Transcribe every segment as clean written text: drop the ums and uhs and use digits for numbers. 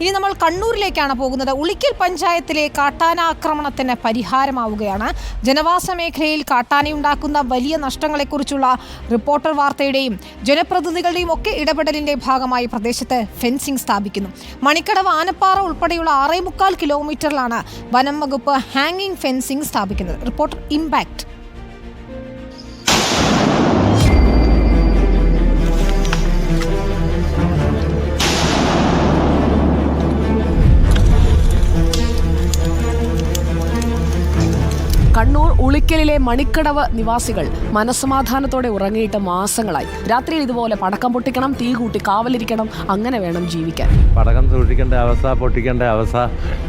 ഇനി നമ്മൾ കണ്ണൂരിലേക്കാണ് പോകുന്നത്. ഉളിക്കൽ പഞ്ചായത്തിലെ കാട്ടാന ആക്രമണത്തിന് പരിഹാരമാവുകയാണ്. ജനവാസ മേഖലയിൽ കാട്ടാനയുണ്ടാക്കുന്ന വലിയ നഷ്ടങ്ങളെക്കുറിച്ചുള്ള റിപ്പോർട്ടർ വാർത്തയുടെയും ജനപ്രതിനിധികളുടെയും ഒക്കെ ഇടപെടലിന്റെ ഭാഗമായി പ്രദേശത്ത് ഫെൻസിംഗ് സ്ഥാപിക്കുന്നു. മണിക്കടവ് ആനപ്പാറ ഉൾപ്പെടെയുള്ള 6.25 കിലോമീറ്ററിലാണ് വനം വകുപ്പ് ഹാങ്ങിംഗ് ഫെൻസിംഗ് സ്ഥാപിക്കുന്നത്. Reporter impact. കണ്ണൂർ ഉളിക്കലിലെ മണിക്കടവ് നിവാസികൾ മനസ്സമാധാനത്തോടെ ഉറങ്ങിയിട്ട് മാസങ്ങളായി. രാത്രിയിൽ ഇതുപോലെ പടക്കം പൊട്ടിക്കണം, തീ കൂട്ടി കാവലിരിക്കണം, അങ്ങനെ വേണം ജീവിക്കാൻ. പടക്കം സൂക്ഷിക്കേണ്ട അവസ്ഥ, പൊട്ടിക്കേണ്ട അവസ്ഥ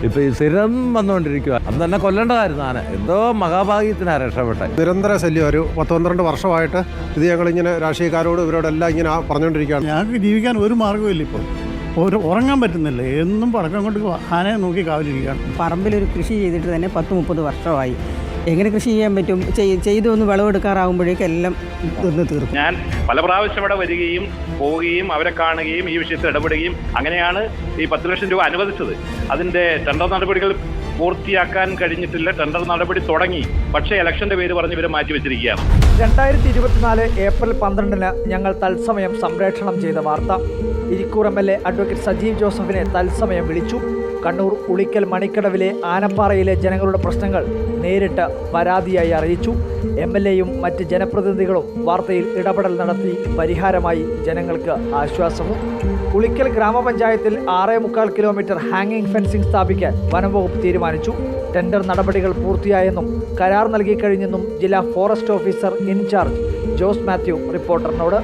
ഇപ്പൊ ഈ സ്ഥിരം വന്നുകൊണ്ടിരിക്കുക. അന്ന് തന്നെ കൊല്ലേണ്ടതായിരുന്നു ആന. എന്തോ മഹാഭാഗ്യത്തിനാണ് രക്ഷപ്പെട്ടത്. നിരന്തര ശല്യം ഒരു 10-12 വർഷമായിട്ട് ഇത് ഞങ്ങളിങ്ങനെ രാഷ്ട്രീയക്കാരോട് ഇവരോടെല്ലാം ഇങ്ങനെ പറഞ്ഞുകൊണ്ടിരിക്കുകയാണ്. ഞങ്ങൾക്ക് ജീവിക്കാൻ ഒരു മാർഗ്ഗമില്ല. ഇപ്പോൾ ഉറങ്ങാൻ പറ്റുന്നില്ല. എന്നും പടക്കം കൊണ്ട് ആനയെ നോക്കി കാവലിരിക്കുകയാണ്. പറമ്പിലൊരു കൃഷി ചെയ്തിട്ട് തന്നെ 10-30 വർഷമായി. എങ്ങനെ കൃഷി ചെയ്യാൻ പറ്റും? ചെയ്തൊന്ന് വിളവെടുക്കാറാകുമ്പോഴേക്കും എല്ലാം തീർക്കും. ഞാൻ പല പ്രാവശ്യം ഇവിടെ വരികയും പോവുകയും അവരെ കാണുകയും ഈ വിഷയത്തിൽ ഇടപെടുകയും അങ്ങനെയാണ് ഈ 10 ലക്ഷം രൂപ അനുവദിച്ചത്. അതിൻ്റെ ടെൻഡർ നടപടികൾ പൂർത്തിയാക്കാൻ കഴിഞ്ഞിട്ടില്ല. ടെൻഡർ നടപടി തുടങ്ങി, പക്ഷേ ഇലക്ഷന്റെ പേര് പറഞ്ഞ് ഇവരെ മാറ്റിവെച്ചിരിക്കുകയാണ്. 2024 ഏപ്രിൽ 12 ഞങ്ങൾ തത്സമയം സംപ്രേഷണം ചെയ്ത വാർത്ത. ഇരിക്കൂർ MLA അഡ്വക്കേറ്റ് സജീവ് ജോസഫിനെ തത്സമയം വിളിച്ചു. കണ്ണൂർ ഉളിക്കൽ മണിക്കടവിലെ ആനപ്പാറയിലെ ജനങ്ങളുടെ പ്രശ്നങ്ങൾ നേരിട്ട് പരാതിയായി അറിയിച്ചു. MLAയും മറ്റ് ജനപ്രതിനിധികളും വാർത്തയിൽ ഇടപെടൽ നടത്തി പരിഹാരമായി ജനങ്ങൾക്ക് ആശ്വാസവും. ഉളിക്കൽ ഗ്രാമപഞ്ചായത്തിൽ 6.25 കിലോമീറ്റർ ഹാങ്ങിംഗ് ഫെൻസിംഗ് സ്ഥാപിക്കാൻ വനംവകുപ്പ് തീരുമാനിച്ചു. ടെൻഡർ നടപടികൾ പൂർത്തിയായെന്നും കരാർ നൽകിക്കഴിഞ്ഞെന്നും ജില്ലാ forest officer in charge Jose Mathew റിപ്പോർട്ടറിനോട്.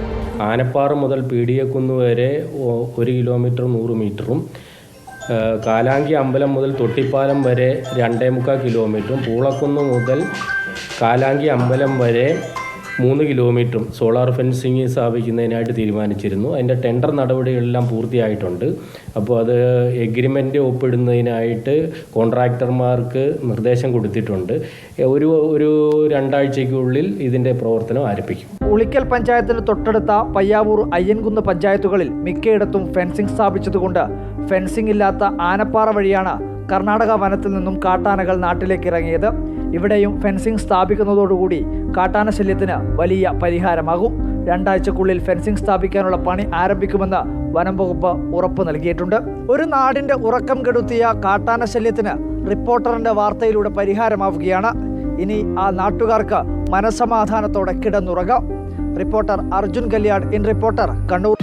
ആനപ്പാറ മുതൽ പീടിയക്കുന്ന് വരെ 1 കിലോമീറ്റർ 100 മീറ്ററും, കാലാങ്കി അമ്പലം മുതൽ തൊട്ടിപ്പാലം വരെ 2.25 കിലോമീറ്ററും, പൂളക്കുന്ന് മുതൽ കാലാങ്കി അമ്പലം വരെ 3 കിലോമീറ്ററും സോളാർ ഫെൻസിങ് സ്ഥാപിക്കുന്നതിനായിട്ട് തീരുമാനിച്ചിരുന്നു. അതിൻ്റെ ടെൻഡർ നടപടികളെല്ലാം പൂർത്തിയായിട്ടുണ്ട്. അപ്പോൾ അത് എഗ്രിമെൻ്റ് ഒപ്പിടുന്നതിനായിട്ട് കോൺട്രാക്ടർമാർക്ക് നിർദ്ദേശം കൊടുത്തിട്ടുണ്ട്. ഒരു 2 ആഴ്ചയ്ക്കുള്ളിൽ ഇതിൻ്റെ പ്രവർത്തനം ആരംഭിക്കും. ഉളിക്കൽ പഞ്ചായത്തിന് തൊട്ടടുത്ത പയ്യാവൂർ അയ്യൻകുന്ന് പഞ്ചായത്തുകളിൽ മിക്കയിടത്തും ഫെൻസിംഗ് സ്ഥാപിച്ചതുകൊണ്ട് ഫെൻസിംഗ് ഇല്ലാത്ത ആനപ്പാറ വഴിയാണ് കർണാടക വനത്തിൽ നിന്നും കാട്ടാനകൾ നാട്ടിലേക്ക് ഇറങ്ങിയത്. ഇവിടെയും ഫെൻസിംഗ് സ്ഥാപിക്കുന്നതോടുകൂടി കാട്ടാന ശല്യത്തിന് വലിയ പരിഹാരമാകും. 2 ആഴ്ചക്കുള്ളിൽ ഫെൻസിംഗ് സ്ഥാപിക്കാനുള്ള പണി ആരംഭിക്കുമെന്ന് വനം വകുപ്പ് ഉറപ്പ് നൽകിയിട്ടുണ്ട്. ഒരു നാടിന്റെ ഉറക്കം കെടുത്തിയ കാട്ടാന ശല്യത്തിന് റിപ്പോർട്ടറിന്റെ വാർത്തയിലൂടെ പരിഹാരമാവുകയാണ്. ഇനി ആ നാട്ടുകാർക്ക് മനസ്സമാധാനത്തോടെ കിടന്നുറങ്ങാം. Reporter Arjun Kalyan, in reporter, Kannur.